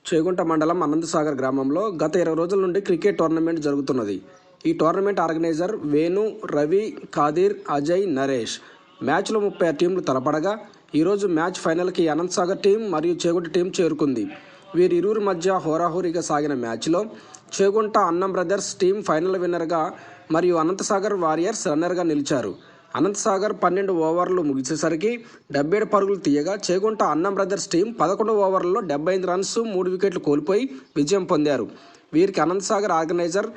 చేగుంట మండలం అనంతసాగర్ గ్రామంలో గత 20 రోజుల నుండి క్రికెట్ టోర్నమెంట్ జరుగుతున్నది. ఈ టోర్నమెంట్ ఆర్గనైజర్ వేణు, రవి, ఖాదీర్, అజయ్, నరేష్. మ్యాచ్లో 36 టీంలు తలపడగా ఈరోజు మ్యాచ్ ఫైనల్కి అనంతసాగర్ టీం మరియు చేగుంట టీం చేరుకుంది. వీరిరువురి మధ్య హోరాహోరీగా సాగిన మ్యాచ్లో చేగుంట అన్నం బ్రదర్స్ టీం ఫైనల్ విన్నర్గా మరియు అనంతసాగర్ వారియర్స్ రన్నర్గా నిలిచారు. అనంతసాగర్ 12 ఓవర్లు ముగిసేసరికి 77 పరుగులు తీయగా చేగుంట అన్నం బ్రదర్స్ టీం 11 ఓవర్లలో 75 రన్స్ 3 వికెట్లు కోల్పోయి విజయం పొందారు. వీరికి అనంతసాగర్ ఆర్గనైజర్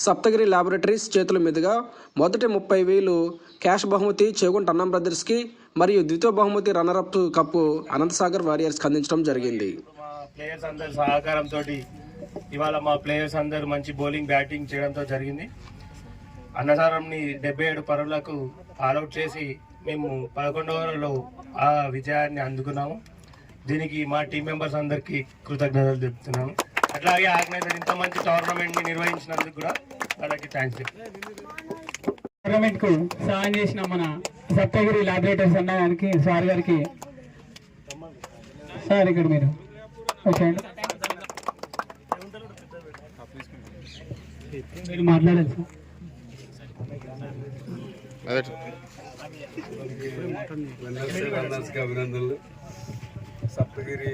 సప్తగిరి ల్యాబొరేటరీస్ చేతుల మీదుగా మొదటి 30,000 క్యాష్ బహుమతి చేగుంట అన్నం బ్రదర్స్కి మరియు ద్వితీయ బహుమతి రన్నరప్ కప్పు అనంతసాగర్ వారియర్స్కి అందించడం జరిగింది. ప్లేయర్స్ అందరి సహకారంతో ఇవాళ మా ప్లేయర్స్ అందరూ మంచి బౌలింగ్ బ్యాటింగ్ చేయడంతో జరిగింది. అన్నసారంని 77 పరుగులకు ఆల్అౌట్ చేసి మేము 11 ఓవర్లలో ఆ విజయాన్ని అందుకున్నాము. దీనికి మా టీం మెంబర్స్ అందరికీ కృతజ్ఞతలు చెప్తున్నాము. అట్లాగే ఆర్గనైజర్ ఇంత మంచి టోర్నమెంట్ని నిర్వహించినందుకు కూడా వాళ్ళకి థ్యాంక్స్ టోర్నమెంట్కు సహాయం చేసిన మన సప్తగిరి ల్యాబొరేటరీస్ అన్న గారికి సార్ గారికి సార్ ఇక్కడ మీరు ఓకే మీరు మాట్లాడాలి సార్. అభినందనలు. సప్తగిరి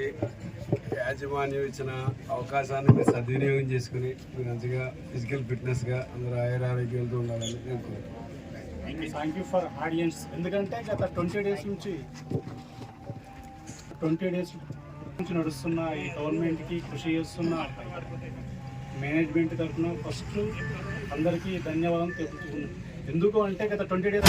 యాజమాన్యం ఇచ్చిన అవకాశాన్ని మీరు సద్వినియోగం చేసుకుని మీరు మంచిగా ఫిజికల్ ఫిట్నెస్గా అందరూ ఆరోగ్యాలతో ఉండాలని నేను కోరుకుంటున్నాను. Thank you for audience. ఎందుకంటే గత 20 డేస్ నుంచి నడుస్తున్న ఈ టోర్నమెంట్కి కృషి చేస్తున్న మేనేజ్మెంట్ తరఫున ఫస్ట్ అందరికీ ధన్యవాదం తెలుపుతున్నాను. ఎందుకు అంటే గత 20 డేస్